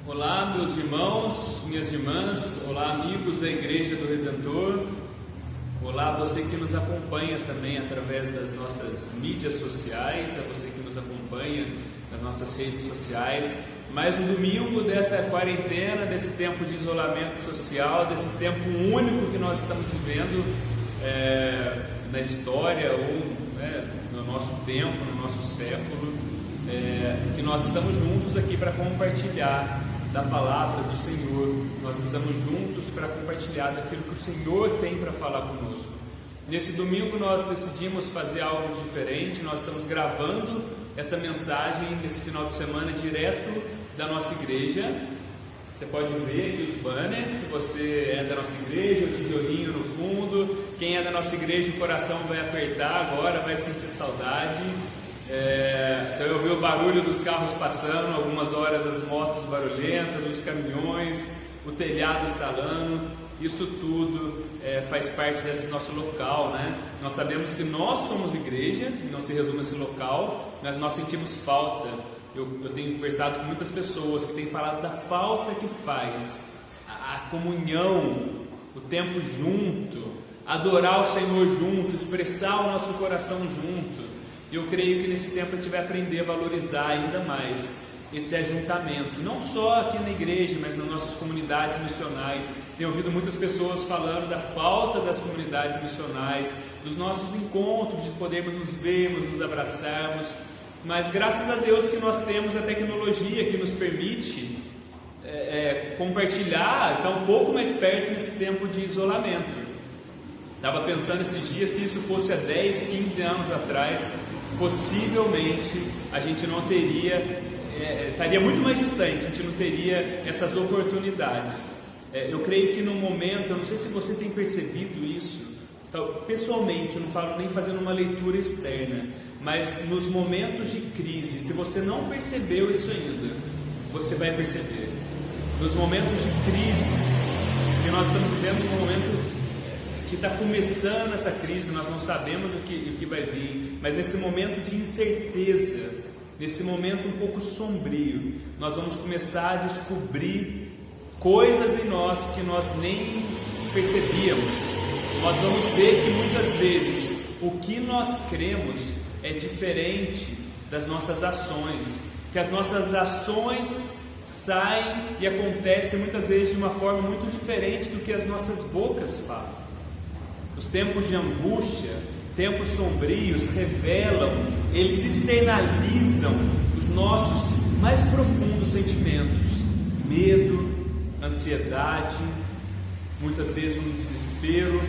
Olá, meus irmãos, minhas irmãs, olá, amigos da Igreja do Redentor, olá, você que nos acompanha também através das nossas mídias sociais, a você que nos acompanha nas nossas redes sociais. Mais um domingo dessa quarentena, desse tempo de isolamento social, desse tempo único que nós estamos vivendo na história ou no nosso tempo, no nosso século, que nós estamos juntos aqui para compartilhar da palavra do Senhor. Nós estamos juntos para compartilhar daquilo que o Senhor tem para falar conosco. Nesse domingo nós decidimos fazer algo diferente. Nós estamos gravando essa mensagem nesse final de semana direto da nossa igreja. Você pode ver aqui os banners, se você é da nossa igreja, o tijolinho no fundo. Quem é da nossa igreja, o coração vai apertar agora, vai sentir saudade. Você vai ouvir o barulho dos carros passando, algumas horas as motos barulhentas, os caminhões, o telhado estalando. Isso tudo faz parte desse nosso local, né? Nós sabemos que nós somos igreja, não se resume a esse local, mas nós sentimos falta. Eu tenho conversado com muitas pessoas que têm falado da falta que faz a comunhão, o tempo junto, adorar o Senhor junto, expressar o nosso coração junto. E eu creio que nesse tempo a gente vai aprender a valorizar ainda mais esse ajuntamento, não só aqui na igreja, mas nas nossas comunidades missionais. Tenho ouvido muitas pessoas falando da falta das comunidades missionais, dos nossos encontros, de podermos nos vermos, nos abraçarmos. Mas graças a Deus que nós temos a tecnologia que nos permite compartilhar, estar um pouco mais perto nesse tempo de isolamento. Estava pensando esses dias, se isso fosse há 10, 15 anos atrás, possivelmente a gente não teria, estaria muito mais distante, a gente não teria essas oportunidades. Eu creio que no momento, eu não sei se você tem percebido isso, pessoalmente, eu não falo nem fazendo uma leitura externa, mas nos momentos de crise, se você não percebeu isso ainda, você vai perceber. Nos momentos de crises, que nós estamos vivendo um momento que está começando essa crise, nós não sabemos o que vai vir, mas nesse momento de incerteza, nesse momento um pouco sombrio, nós vamos começar a descobrir coisas em nós que nós nem percebíamos. Nós vamos ver que muitas vezes o que nós cremos é diferente das nossas ações, que as nossas ações saem e acontecem muitas vezes de uma forma muito diferente do que as nossas bocas falam. Os tempos de angústia, tempos sombrios revelam, eles externalizam os nossos mais profundos sentimentos, medo, ansiedade, muitas vezes um desespero.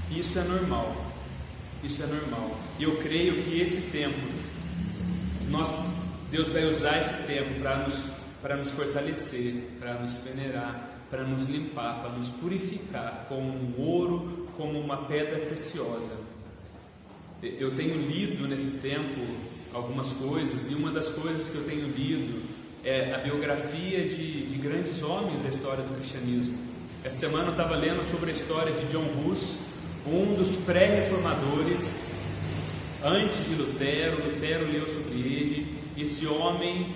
Isso é normal, isso é normal. E eu creio que esse tempo, Deus vai usar esse tempo para nos fortalecer, para nos venerar, para nos limpar, para nos purificar como um ouro, como uma pedra preciosa. Eu tenho lido nesse tempo algumas coisas, e uma das coisas que eu tenho lido é a biografia de grandes homens da história do cristianismo. Essa semana eu estava lendo sobre a história de John Hus, um dos pré-reformadores, antes de Lutero. Lutero leu sobre ele. Esse homem,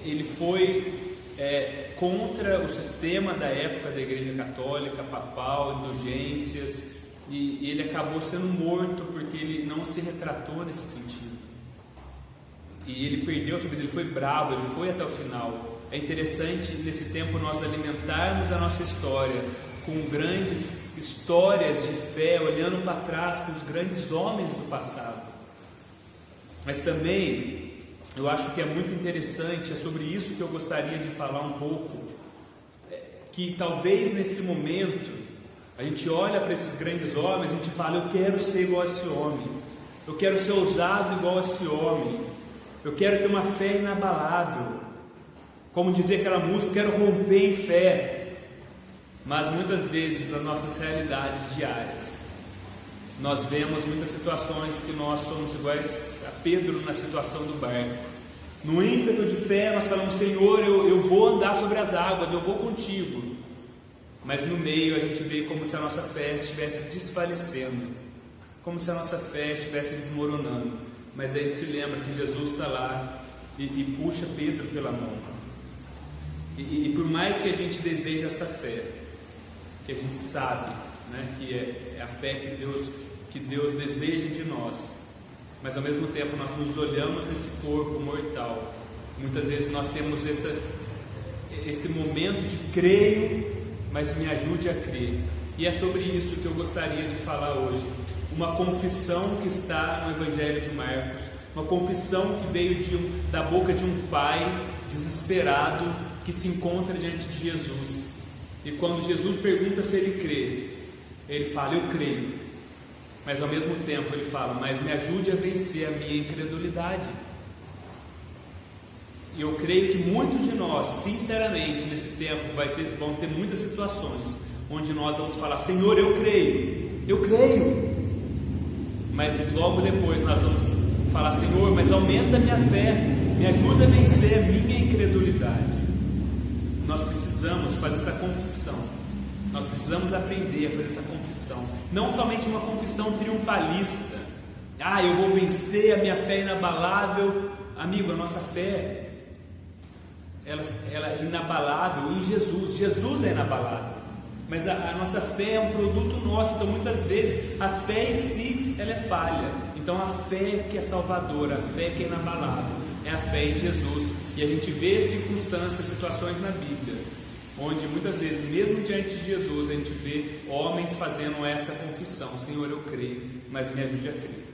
ele foi contra o sistema da época da Igreja Católica, papal, indulgências, e ele acabou sendo morto porque ele não se retratou nesse sentido. E ele perdeu a sua vida, ele foi bravo, ele foi até o final. É interessante nesse tempo nós alimentarmos a nossa história com grandes histórias de fé, olhando para trás para os grandes homens do passado. Mas também eu acho que é muito interessante, é sobre isso que eu gostaria de falar um pouco, que talvez nesse momento a gente olha para esses grandes homens e a gente fala: eu quero ser igual a esse homem, eu quero ser ousado igual a esse homem, eu quero ter uma fé inabalável, como dizia aquela música, eu quero romper em fé. Mas muitas vezes nas nossas realidades diárias nós vemos muitas situações que nós somos iguais a Pedro na situação do barco. No ímpeto de fé nós falamos: Senhor, eu vou andar sobre as águas, eu vou contigo. Mas no meio a gente vê como se a nossa fé estivesse desfalecendo, como se a nossa fé estivesse desmoronando. Mas aí a gente se lembra que Jesus está lá e puxa Pedro pela mão. E por mais que a gente deseje essa fé, que a gente sabe, né, que é a fé que Deus deseja de nós, mas ao mesmo tempo nós nos olhamos nesse corpo mortal. Muitas vezes nós temos esse momento de creio, mas me ajude a crer. E é sobre isso que eu gostaria de falar hoje. Uma confissão que está no Evangelho de Marcos, uma confissão que veio da boca de um pai desesperado que se encontra diante de Jesus. E quando Jesus pergunta se ele crê, ele fala: eu creio. Mas ao mesmo tempo ele fala: mas me ajude a vencer a minha incredulidade. E eu creio que muitos de nós, sinceramente, nesse tempo vão ter muitas situações onde nós vamos falar: Senhor, eu creio. Mas logo depois nós vamos falar: Senhor, mas aumenta a minha fé, me ajuda a vencer a minha incredulidade. Nós precisamos fazer essa confissão, nós precisamos aprender a fazer essa confissão, não somente uma confissão triunfalista: eu vou vencer, a minha fé é inabalável. Amigo, a nossa fé ela é inabalável em Jesus. Jesus é inabalável, mas a nossa fé é um produto nosso. Então muitas vezes a fé em si ela é falha. Então a fé que é salvadora, a fé que é inabalável, é a fé em Jesus. E a gente vê circunstâncias, situações na Bíblia, onde muitas vezes, mesmo diante de Jesus, a gente vê homens fazendo essa confissão: Senhor, eu creio, mas me ajude a crer.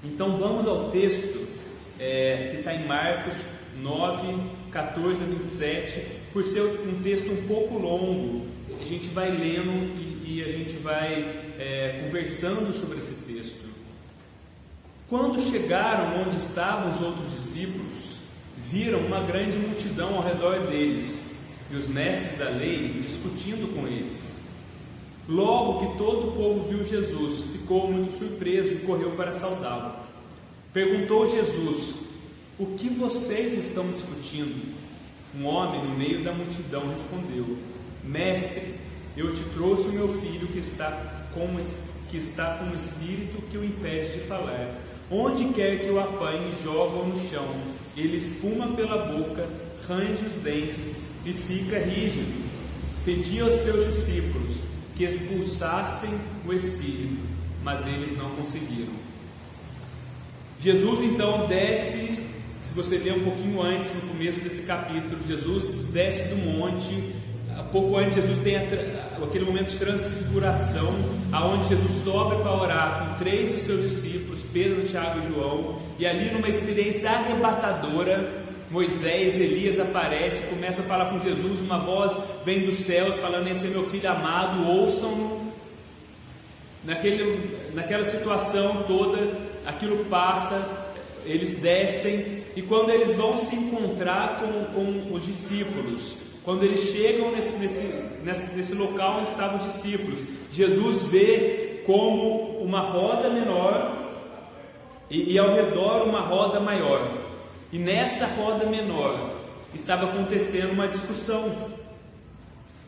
Então vamos ao texto que está em Marcos 9, 14 a 27. Por ser um texto um pouco longo, a gente vai lendo e a gente vai conversando sobre esse texto. Quando chegaram onde estavam os outros discípulos, viram uma grande multidão ao redor deles e os mestres da lei discutindo com eles. Logo que todo o povo viu Jesus, ficou muito surpreso e correu para saudá-lo. Perguntou Jesus: o que vocês estão discutindo? Um homem no meio da multidão respondeu: Mestre, eu te trouxe o meu filho que está com um espírito que o impede de falar. Onde quer que o apanhe, joga-o no chão. Ele espuma pela boca, range os dentes e fica rígido. Pedi aos teus discípulos que expulsassem o espírito, mas eles não conseguiram. Jesus então desce. Se você ler um pouquinho antes, no começo desse capítulo, Jesus desce do monte. Pouco antes, Jesus tem aquele momento de transfiguração, aonde Jesus sobe para orar com 3 dos seus discípulos, Pedro, Tiago e João. E ali, numa experiência arrebatadora, Moisés, Elias aparece, começa a falar com Jesus. Uma voz vem dos céus falando: esse é meu filho amado, ouçam-no. Naquela situação toda, aquilo passa, eles descem. E quando eles vão se encontrar com os discípulos, quando eles chegam nesse local onde estavam os discípulos, Jesus vê como uma roda menor e ao redor uma roda maior. E nessa roda menor estava acontecendo uma discussão.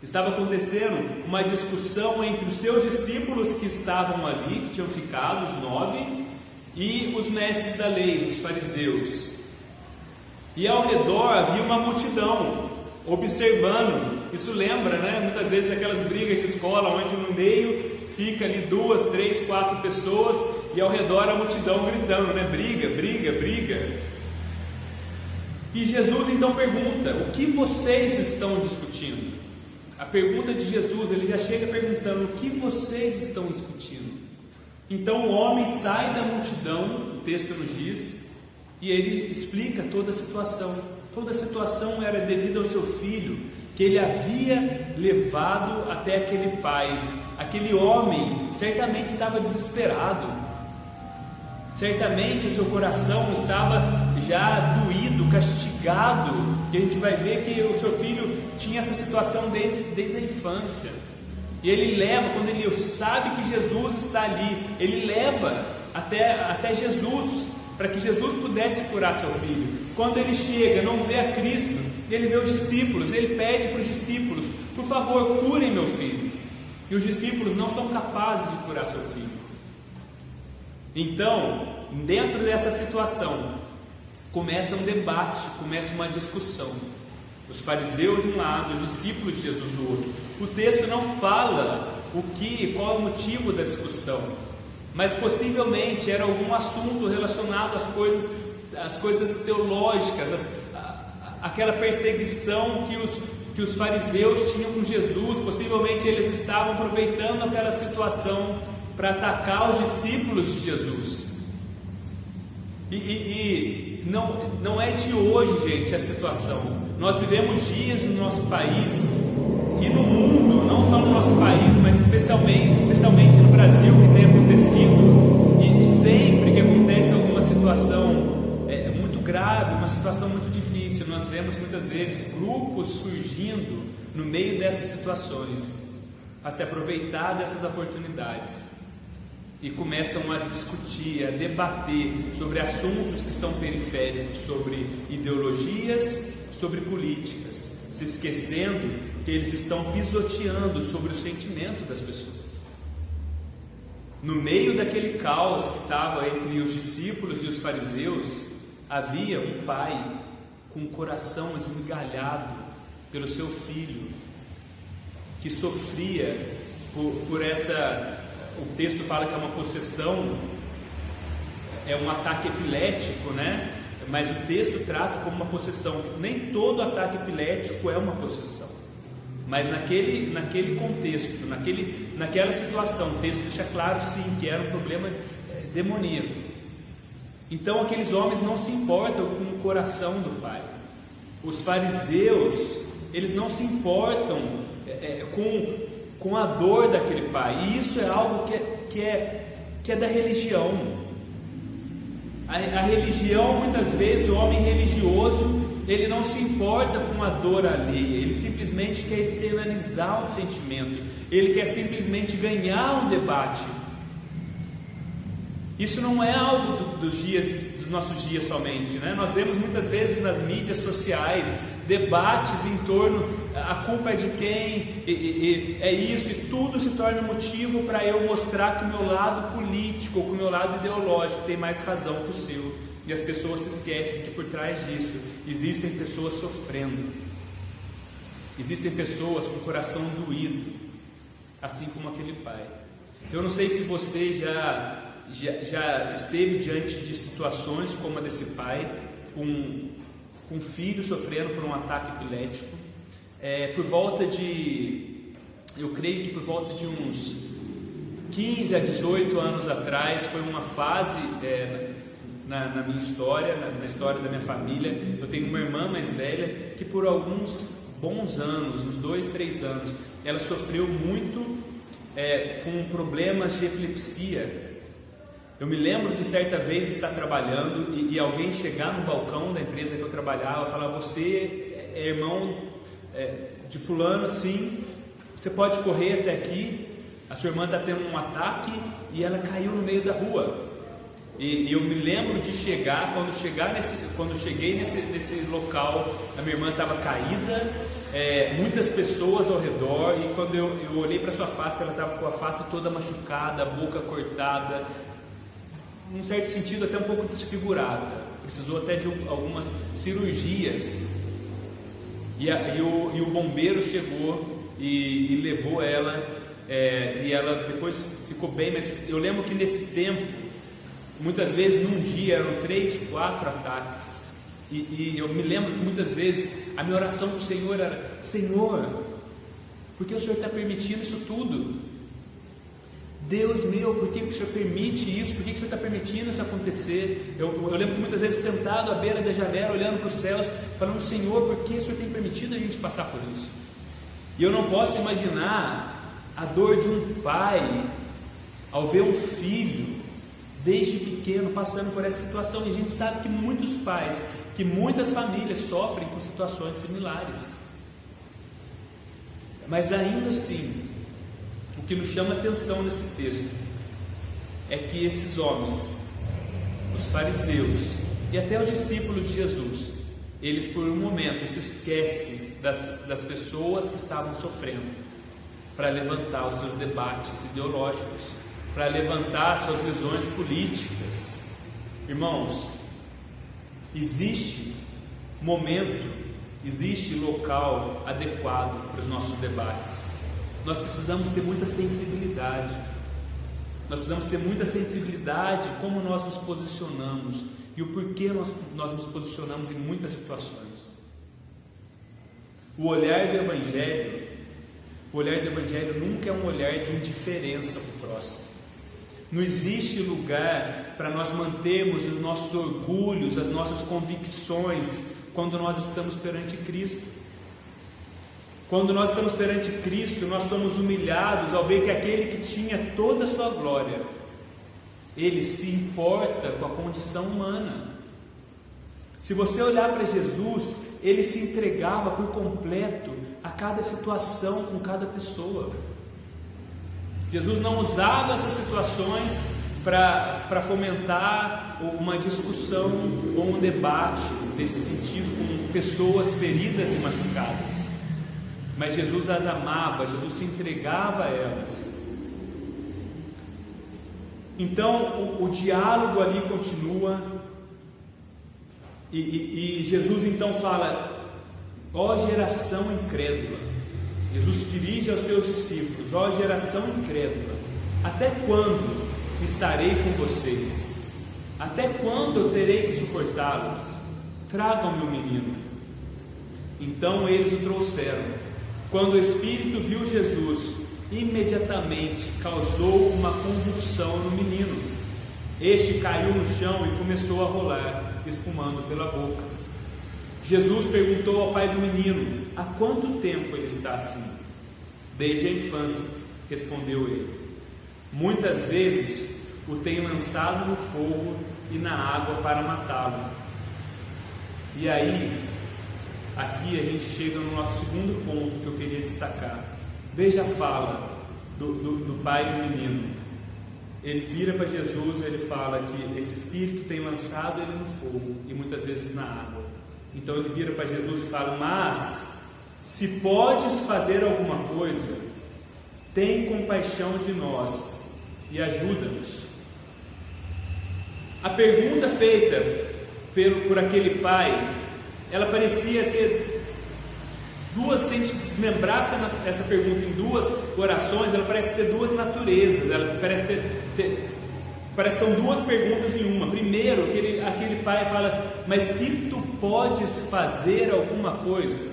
Estava acontecendo uma discussão entre os seus discípulos que estavam ali, que tinham ficado, os 9, e os mestres da lei, os fariseus. E ao redor havia uma multidão observando. Isso lembra, né? Muitas vezes aquelas brigas de escola, onde no meio fica ali 2, 3, 4 pessoas e ao redor a multidão gritando, né? Briga, briga, briga. E Jesus então pergunta: o que vocês estão discutindo? A pergunta de Jesus, ele já chega perguntando: o que vocês estão discutindo? Então o homem sai da multidão, o texto nos diz, e ele explica toda a situação. Toda a situação era devido ao seu filho, que ele havia levado até aquele pai. Aquele homem certamente estava desesperado, certamente o seu coração estava já doído, castigado, que a gente vai ver que o seu filho tinha essa situação desde a infância. E ele leva, quando ele sabe que Jesus está ali, ele leva até Jesus, para que Jesus pudesse curar seu filho. Quando ele chega, não vê a Cristo, ele vê os discípulos, ele pede para os discípulos: por favor, curem meu filho. E os discípulos não são capazes de curar seu filho. Então, dentro dessa situação, começa um debate, começa uma discussão. Os fariseus de um lado, os discípulos de Jesus do outro. O texto não fala qual é o motivo da discussão, mas possivelmente era algum assunto relacionado às coisas teológicas, aquela perseguição que os fariseus tinham com Jesus. Possivelmente eles estavam aproveitando aquela situação para atacar os discípulos de Jesus. E não é de hoje, gente, a situação. Nós vivemos dias no nosso país e no mundo, não só no nosso país, mas especialmente no Brasil, que tem acontecido, e sempre que acontece alguma situação muito grave, uma situação muito difícil, nós vemos muitas vezes grupos surgindo no meio dessas situações, a se aproveitar dessas oportunidades, e começam a discutir, a debater sobre assuntos que são periféricos, sobre ideologias, sobre políticas, se esquecendo que eles estão pisoteando sobre o sentimento das pessoas. No meio daquele caos que estava entre os discípulos e os fariseus, havia um pai com o coração esmigalhado pelo seu filho, que sofria por essa... O texto fala que é uma possessão, é um ataque epilético, né? Mas o texto trata como uma possessão. Nem todo ataque epilético é uma possessão, mas naquele contexto, naquela situação, o texto deixa claro sim que era um problema demoníaco. Então aqueles homens não se importam com o coração do pai. Os fariseus, eles não se importam com a dor daquele pai, e isso é algo que é da religião. A religião, muitas vezes, o homem religioso, ele não se importa com a dor alheia, ele simplesmente quer externalizar o sentimento, ele quer simplesmente ganhar um debate. Isso não é algo dos nossos dias somente, né? Nós vemos muitas vezes nas mídias sociais debates em torno, a culpa é de quem, é isso, e tudo se torna motivo para eu mostrar que o meu lado político, ou que o meu lado ideológico tem mais razão que o seu, e as pessoas se esquecem que por trás disso existem pessoas sofrendo, existem pessoas com o coração doído, assim como aquele pai. Eu não sei se você já esteve diante de situações como a desse pai, com um filho sofrendo por um ataque epilético, eu creio que por volta de uns 15 a 18 anos atrás, foi uma fase na minha história, na história da minha família. Eu tenho uma irmã mais velha que por alguns bons anos, uns 2, 3 anos, ela sofreu muito com problemas de epilepsia. Eu me lembro de certa vez estar trabalhando e alguém chegar no balcão da empresa que eu trabalhava e falar: você é irmão de fulano, sim, você pode correr até aqui, a sua irmã está tendo um ataque e ela caiu no meio da rua. E eu me lembro de chegar, quando cheguei nesse local, a minha irmã estava caída, muitas pessoas ao redor, e quando eu olhei para sua face, ela estava com a face toda machucada, a boca cortada, num certo sentido até um pouco desfigurada, precisou até de algumas cirurgias, e o bombeiro chegou e levou ela, e ela depois ficou bem. Mas eu lembro que nesse tempo, muitas vezes num dia eram 3, 4 ataques, e eu me lembro que muitas vezes a minha oração para o Senhor era: Senhor, por que o Senhor está permitindo isso tudo? Deus meu, por que o Senhor permite isso? Por que o Senhor está permitindo isso acontecer? Eu lembro que muitas vezes sentado à beira da janela, olhando para os céus, falando: Senhor, por que o Senhor tem permitido a gente passar por isso? E eu não posso imaginar a dor de um pai ao ver um filho desde pequeno passando por essa situação. E a gente sabe que muitos pais, que muitas famílias sofrem com situações similares. Mas ainda assim, o que nos chama atenção nesse texto é que esses homens, os fariseus e até os discípulos de Jesus, eles por um momento se esquecem das pessoas que estavam sofrendo, para levantar os seus debates ideológicos, para levantar suas visões políticas. Irmãos, existe momento existe local adequado para os nossos debates. Nós precisamos ter muita sensibilidade. Nós precisamos ter muita sensibilidade como nós nos posicionamos e o porquê nós nos posicionamos em muitas situações. O olhar do Evangelho nunca é um olhar de indiferença para o próximo. Não existe lugar para nós mantermos os nossos orgulhos, as nossas convicções, quando nós estamos perante Cristo. Quando nós estamos perante Cristo, nós somos humilhados ao ver que aquele que tinha toda a sua glória, ele se importa com a condição humana. Se você olhar para Jesus, ele se entregava por completo a cada situação, com cada pessoa. Jesus não usava essas situações para fomentar uma discussão ou um debate nesse sentido com pessoas feridas e machucadas, mas Jesus as amava, Jesus se entregava a elas. Então o diálogo ali continua e Jesus então fala: ó geração incrédula. Jesus dirige aos seus discípulos: ó geração incrédula, até quando estarei com vocês? Até quando eu terei que suportá-los? Tragam-me o menino. Então eles o trouxeram. Quando o Espírito viu Jesus, imediatamente causou uma convulsão no menino. Este caiu no chão e começou a rolar, espumando pela boca. Jesus perguntou ao pai do menino: há quanto tempo ele está assim? Desde a infância, respondeu ele. Muitas vezes o tem lançado no fogo e na água para matá-lo. E aí, aqui a gente chega no nosso segundo ponto que eu queria destacar. Veja a fala do pai do menino. Ele vira para Jesus e ele fala que esse espírito tem lançado ele no fogo e muitas vezes na água. Então ele vira para Jesus e fala: mas se podes fazer alguma coisa, tem compaixão de nós e ajuda-nos. A pergunta feita por aquele pai, ela parecia ter duas, se a gente desmembrasse essa pergunta em duas orações, ela parece ter duas naturezas, ela parece parece que são duas perguntas em uma. Primeiro, aquele pai fala: mas se tu podes fazer alguma coisa?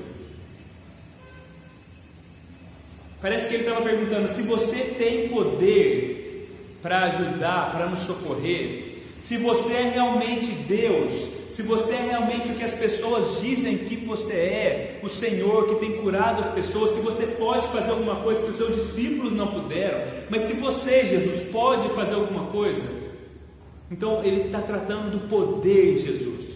Parece que ele estava perguntando: se você tem poder para ajudar, para nos socorrer, se você é realmente Deus, se você é realmente o que as pessoas dizem que você é, o Senhor que tem curado as pessoas, se você pode fazer alguma coisa que os seus discípulos não puderam, mas se você, Jesus, pode fazer alguma coisa, então ele está tratando do poder de Jesus.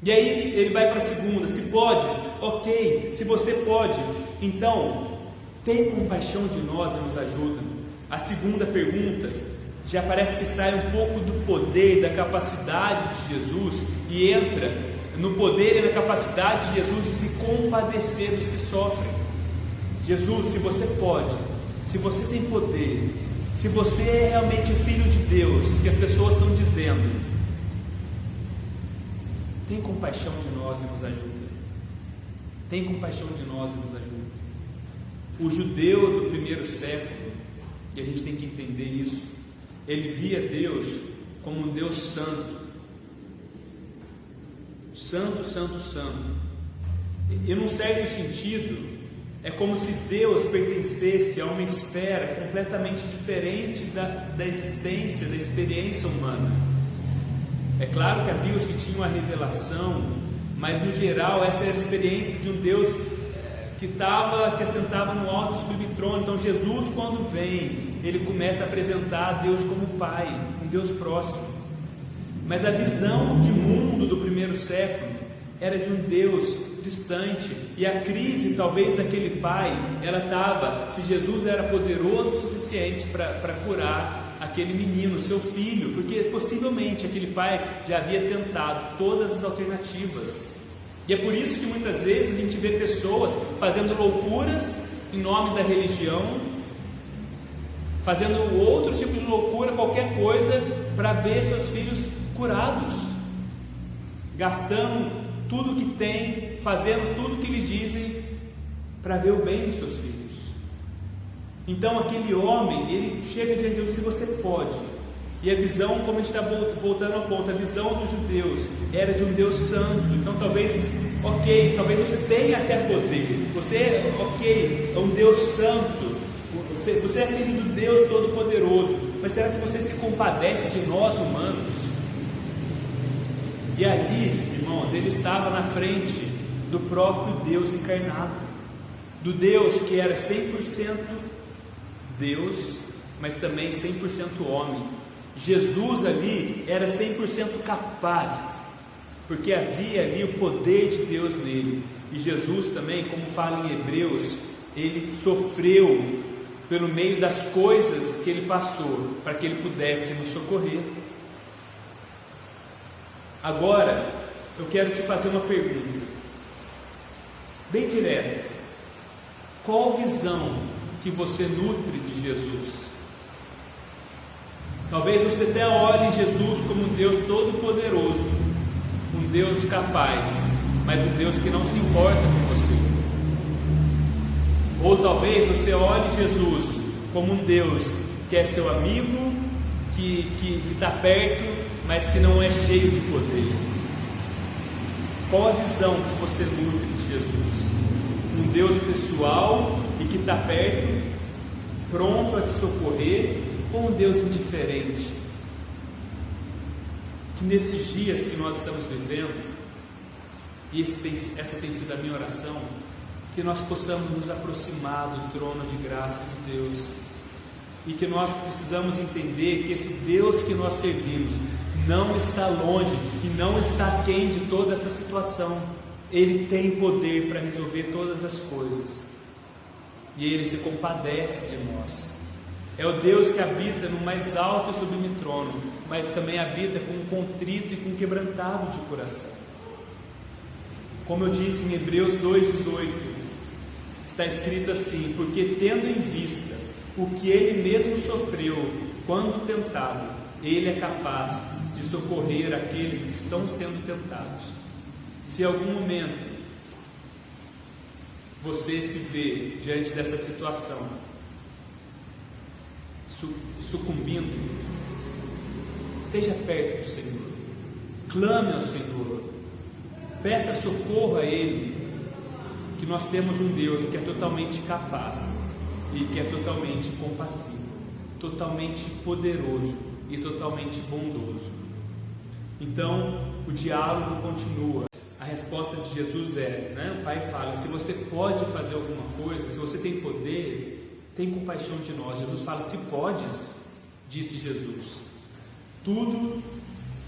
E aí ele vai para a segunda: se podes, ok, se você pode, então tem compaixão de nós e nos ajuda. A segunda pergunta já parece que sai um pouco do poder, da capacidade de Jesus e entra no poder e na capacidade de Jesus de se compadecer dos que sofrem. Jesus, se você pode, se você tem poder, se você é realmente o Filho de Deus, que as pessoas estão dizendo, tem compaixão de nós e nos ajuda. Tem compaixão de nós e nos ajuda. O judeu do primeiro século, e a gente tem que entender isso, ele via Deus como um Deus santo, santo, santo, santo. E num certo sentido, é como se Deus pertencesse a uma esfera completamente diferente da existência, da experiência humana. É claro que havia os que tinham a revelação, mas no geral essa era a experiência de um Deus que assentava no alto sublime trono. Então Jesus, quando vem, ele começa a apresentar a Deus como Pai, um Deus próximo. Mas a visão de mundo do primeiro século era de um Deus distante, e a crise talvez daquele pai, ela estava se Jesus era poderoso o suficiente para curar aquele menino, seu filho, porque possivelmente aquele pai já havia tentado todas as alternativas. E é por isso que muitas vezes a gente vê pessoas fazendo loucuras em nome da religião, fazendo outro tipo de loucura, qualquer coisa, para ver seus filhos curados, gastando tudo que tem, fazendo tudo o que lhe dizem para ver o bem dos seus filhos. Então aquele homem, ele chega diante de Deus, se você pode. E a visão, como a gente está voltando ao ponto, a visão dos judeus era de um Deus santo. Então talvez você tenha até poder, você é um Deus santo, você é filho do Deus Todo-Poderoso, mas será que você se compadece de nós humanos? E ali, irmãos, ele estava na frente do próprio Deus encarnado, do Deus que era 100% Deus, mas também 100% homem. Jesus ali era 100% capaz, porque havia ali o poder de Deus nele. E Jesus também, como fala em Hebreus, ele sofreu pelo meio das coisas que ele passou, para que ele pudesse nos socorrer. Agora, eu quero te fazer uma pergunta, bem direta: qual visão que você nutre de Jesus? Talvez você até olhe Jesus como um Deus todo-poderoso, um Deus capaz, mas um Deus que não se importa com você. Ou talvez você olhe Jesus como um Deus que é seu amigo, que está perto, mas que não é cheio de poder. Qual a visão que você nutre de Jesus? Um Deus pessoal e que está perto, pronto a te socorrer, ou um Deus indiferente? Que nesses dias que nós estamos vivendo, e essa tem sido a minha oração, que nós possamos nos aproximar do trono de graça de Deus, e que nós precisamos entender que esse Deus que nós servimos não está longe e não está aquém de toda essa situação. Ele tem poder para resolver todas as coisas, e Ele se compadece de nós. É o Deus que habita no mais alto e sublime trono, mas também habita com um contrito e com um quebrantado de coração. Como eu disse em Hebreus 2,18, está escrito assim: porque tendo em vista o que Ele mesmo sofreu quando tentado, Ele é capaz de socorrer aqueles que estão sendo tentados. Se em algum momento você se vê diante dessa situação, sucumbindo, esteja perto do Senhor, clame ao Senhor, peça socorro a Ele, que nós temos um Deus que é totalmente capaz e que é totalmente compassivo, totalmente poderoso e totalmente bondoso. Então o diálogo continua. A resposta de Jesus o Pai fala: se você pode fazer alguma coisa, se você tem poder, tem compaixão de nós. Jesus fala: se podes, disse Jesus, tudo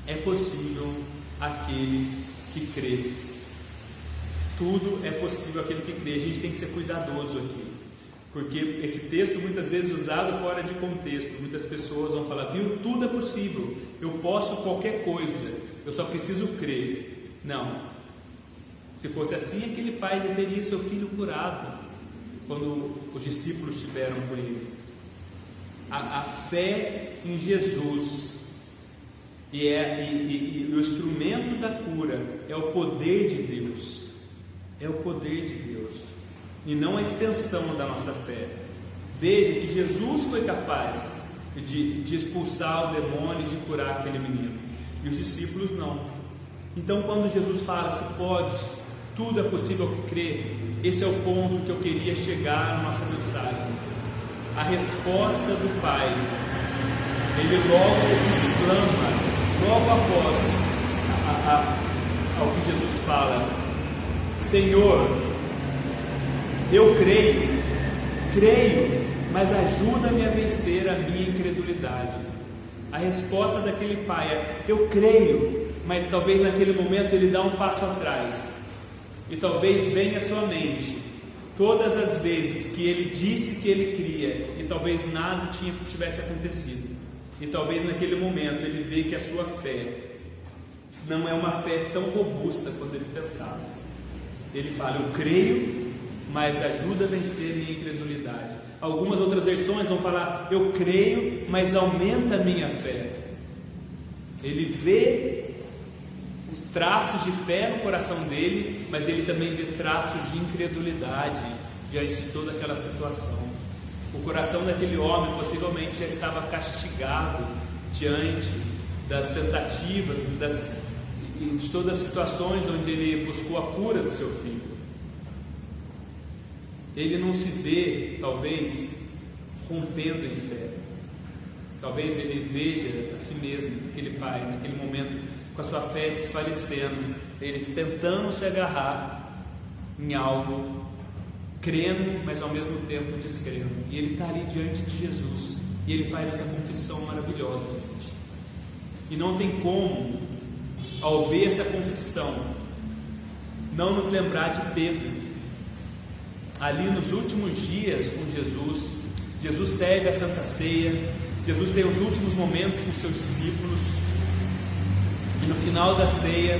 é possível àquele que crê. Tudo é possível àquele que crê. A gente tem que ser cuidadoso aqui, porque esse texto muitas vezes usado fora de contexto, muitas pessoas vão falar: viu, tudo é possível, eu posso qualquer coisa, eu só preciso crer. Não, se fosse assim, aquele pai já teria seu filho curado quando os discípulos estiveram com ele. A fé em Jesus e o instrumento da cura é o poder de Deus, é o poder de Deus, e não a extensão da nossa fé. Veja que Jesus foi capaz de expulsar o demônio e de curar aquele menino, e os discípulos não. Então quando Jesus fala: se podes, tudo é possível que crê, esse é o ponto que eu queria chegar na nossa mensagem. A resposta do Pai, Ele logo exclama, logo após ao que Jesus fala: Senhor, eu creio, mas ajuda-me a vencer a minha incredulidade. A resposta daquele pai é: eu creio, mas talvez naquele momento ele dá um passo atrás, e talvez venha à sua mente todas as vezes que ele disse que ele cria e talvez nada tivesse acontecido, e talvez naquele momento ele vê que a sua fé não é uma fé tão robusta quanto ele pensava. Ele fala: eu creio, mas ajuda a vencer minha incredulidade. Algumas outras versões vão falar: eu creio, mas aumenta a minha fé. Ele vê os traços de fé no coração dele, mas ele também vê traços de incredulidade diante de toda aquela situação. O coração daquele homem possivelmente já estava castigado diante das tentativas e de todas as situações onde ele buscou a cura do seu filho. Ele não se vê, talvez, rompendo em fé. Talvez ele veja a si mesmo, aquele pai, naquele momento, com a sua fé desfalecendo, ele tentando se agarrar em algo, crendo, mas ao mesmo tempo descrendo. E ele está ali diante de Jesus, e ele faz essa confissão maravilhosa, gente. E não tem como, ao ver essa confissão, não nos lembrar de Pedro. Ali nos últimos dias com Jesus, Jesus serve a Santa Ceia, Jesus tem os últimos momentos com seus discípulos, e no final da ceia,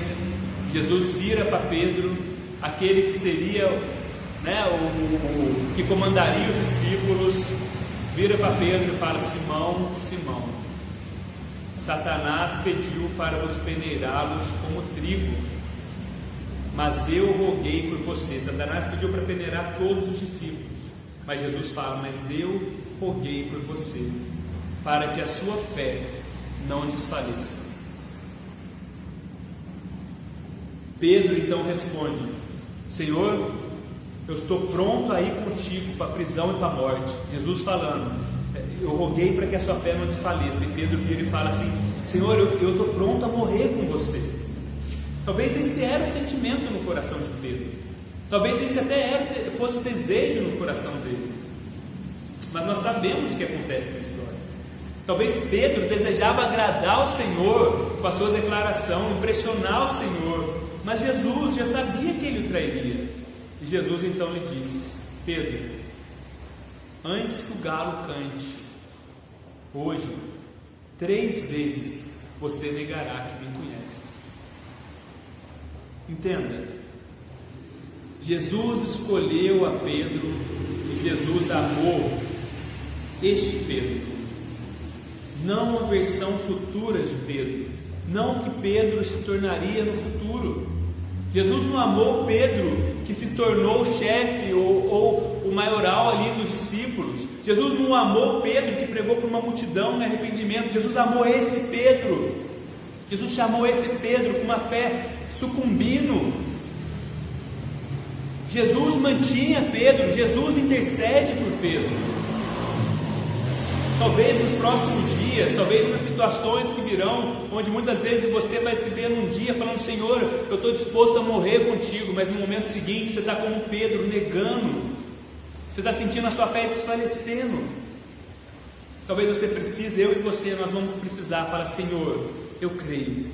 Jesus vira para Pedro, aquele que seria, o que comandaria os discípulos, vira para Pedro e fala: Simão, Simão, Satanás pediu para vos peneirá-los como trigo, mas eu roguei por você. Satanás pediu para peneirar todos os discípulos, mas Jesus fala: mas eu roguei por você, para que a sua fé não desfaleça. Pedro então responde: Senhor, eu estou pronto a ir contigo para a prisão e para a morte. Jesus falando: eu roguei para que a sua fé não desfaleça. E Pedro vira e fala assim: Senhor, eu estou pronto a morrer com você. Talvez esse era o sentimento no coração de Pedro. Talvez esse até fosse o desejo no coração dele. Mas nós sabemos o que acontece na história. Talvez Pedro desejava agradar ao Senhor com a sua declaração, impressionar o Senhor. Mas Jesus já sabia que ele o trairia. E Jesus então lhe disse: Pedro, antes que o galo cante, hoje, 3 vezes você negará que me conhece. Entenda, Jesus escolheu a Pedro e Jesus amou este Pedro, não a versão futura de Pedro, não o que Pedro se tornaria no futuro. Jesus não amou Pedro, que se tornou o chefe ou o maioral ali dos discípulos. Jesus não amou Pedro, que pregou para uma multidão no arrependimento. Jesus amou esse Pedro. Jesus chamou esse Pedro com uma fé sucumbindo. Jesus mantinha Pedro, Jesus intercede por Pedro. Talvez nos próximos dias, talvez nas situações que virão, onde muitas vezes você vai se ver num dia falando: Senhor, eu estou disposto a morrer contigo, mas no momento seguinte você está como Pedro, negando, você está sentindo a sua fé desfalecendo. Talvez você precise, eu e você, nós vamos precisar falar: Senhor, eu creio,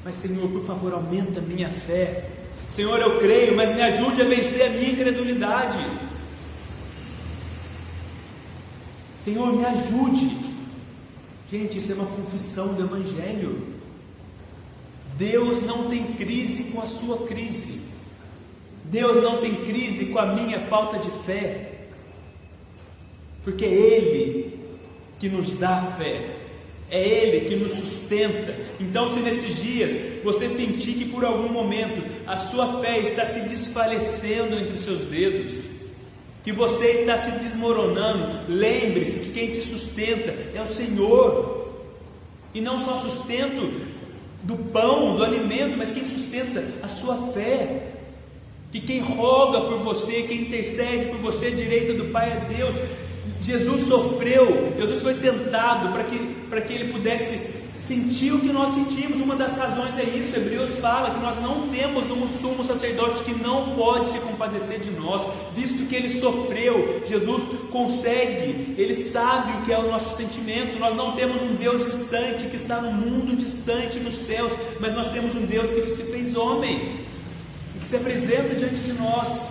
mas Senhor, por favor, aumenta a minha fé. Senhor, eu creio, mas me ajude a vencer a minha incredulidade. Senhor, me ajude. Gente, isso é uma confissão do Evangelho. Deus não tem crise com a sua crise. Deus não tem crise com a minha falta de fé, porque é Ele que nos dá fé, é Ele que nos sustenta. Então, se nesses dias você sentir que por algum momento a sua fé está se desfalecendo entre os seus dedos, que você está se desmoronando, lembre-se que quem te sustenta é o Senhor, e não só sustento do pão, do alimento, mas quem sustenta a sua fé, que quem roga por você, quem intercede por você à direita do Pai é Deus. Jesus sofreu, Jesus foi tentado para que Ele pudesse sentir o que nós sentimos. Uma das razões é isso. Hebreus fala que nós não temos um sumo sacerdote que não pode se compadecer de nós, visto que Ele sofreu. Jesus consegue, Ele sabe o que é o nosso sentimento. Nós não temos um Deus distante, que está no mundo distante, nos céus, mas nós temos um Deus que se fez homem, que se apresenta diante de nós,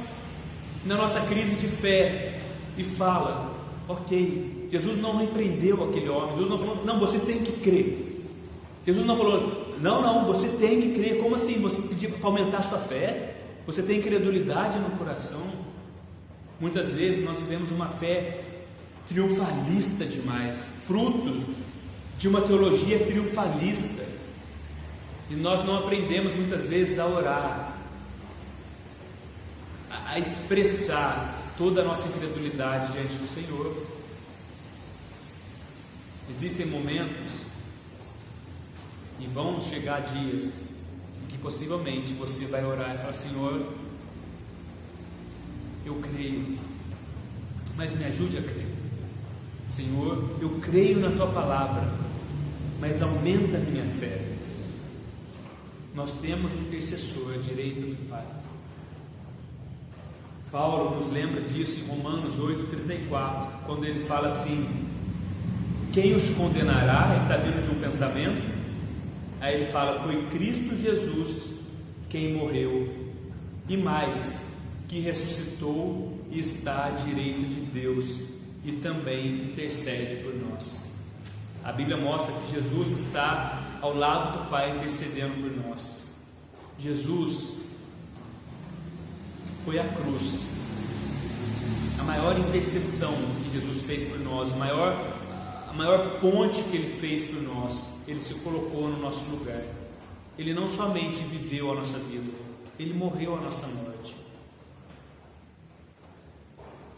na nossa crise de fé, e fala: ok, Jesus não repreendeu aquele homem, Jesus não falou: não, você tem que crer. Jesus não falou: não, você tem que crer. Como assim? Você pediu para aumentar a sua fé? Você tem incredulidade no coração? Muitas vezes nós vivemos uma fé triunfalista demais, fruto de uma teologia triunfalista. E nós não aprendemos muitas vezes a orar, a expressar toda a nossa incredulidade diante do Senhor. Existem momentos e vão chegar dias em que possivelmente você vai orar e falar: Senhor, eu creio, mas me ajude a crer. Senhor, eu creio na Tua palavra, mas aumenta a minha fé. Nós temos um intercessor à direita do Pai. Paulo nos lembra disso em Romanos 8,34, quando ele fala assim: quem os condenará? Ele está vindo de um pensamento. Aí ele fala: foi Cristo Jesus quem morreu, e mais, que ressuscitou e está à direita de Deus, e também intercede por nós. A Bíblia mostra que Jesus está ao lado do Pai intercedendo por nós. Jesus foi à cruz, a maior intercessão que Jesus fez por nós, a maior ponte que Ele fez por nós. Ele se colocou no nosso lugar. Ele não somente viveu a nossa vida, Ele morreu a nossa morte.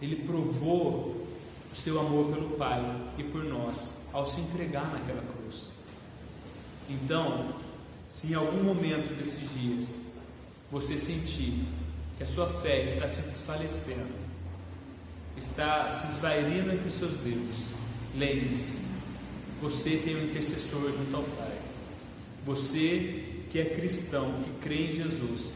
Ele provou o seu amor pelo Pai e por nós ao se entregar naquela cruz. Então, se em algum momento desses dias você sentir que a sua fé está se desfalecendo, está se esvairindo entre os seus dedos, lembre-se, você tem um intercessor junto ao Pai. Você que é cristão, que crê em Jesus,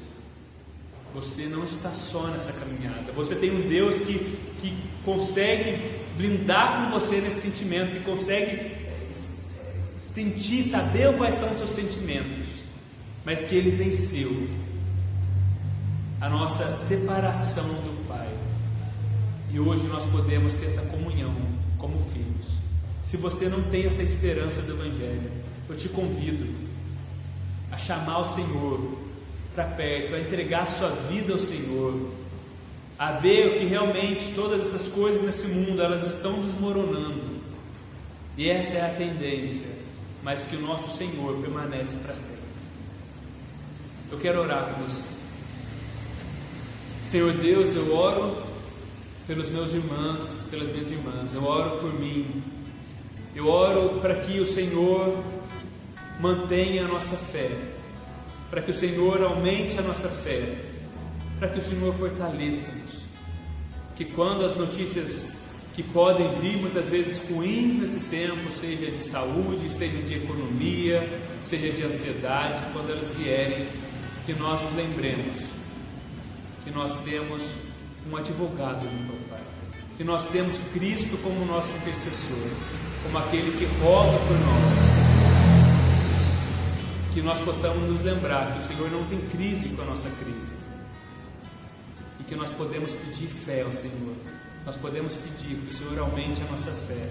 você não está só nessa caminhada. Você tem um Deus que consegue blindar com você nesse sentimento, que consegue sentir, saber quais são os seus sentimentos, mas que Ele venceu a nossa separação do Pai, e hoje nós podemos ter essa comunhão como filhos. Se você não tem essa esperança do Evangelho, eu te convido a chamar o Senhor para perto, a entregar a sua vida ao Senhor, a ver que realmente todas essas coisas nesse mundo, elas estão desmoronando, e essa é a tendência, mas que o nosso Senhor permanece para sempre. Eu quero orar com você. Senhor Deus, eu oro pelos meus irmãos, pelas minhas irmãs, eu oro por mim, eu oro para que o Senhor mantenha a nossa fé, para que o Senhor aumente a nossa fé, para que o Senhor fortaleça-nos, que quando as notícias que podem vir muitas vezes ruins nesse tempo, seja de saúde, seja de economia, seja de ansiedade, quando elas vierem, que nós nos lembremos que nós temos um advogado junto ao Pai, que nós temos Cristo como nosso intercessor, como aquele que roga por nós, que nós possamos nos lembrar que o Senhor não tem crise com a nossa crise, e que nós podemos pedir fé ao Senhor. Nós podemos pedir que o Senhor aumente a nossa fé,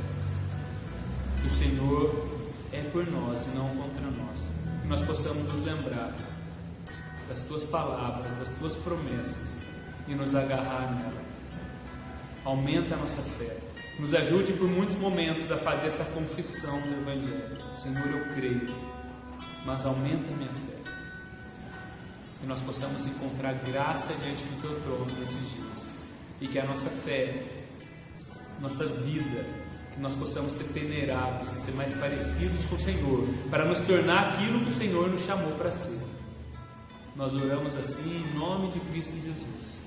que o Senhor é por nós e não contra nós, que nós possamos nos lembrar das Tuas palavras, das Tuas promessas e nos agarrar nela. Aumenta a nossa fé, nos ajude por muitos momentos a fazer essa confissão do Evangelho: Senhor, eu creio, mas aumenta a minha fé, que nós possamos encontrar graça diante do Teu trono nesses dias, e que a nossa fé, nossa vida, que nós possamos ser peneirados e ser mais parecidos com o Senhor, para nos tornar aquilo que o Senhor nos chamou para ser. Nós oramos assim em nome de Cristo Jesus.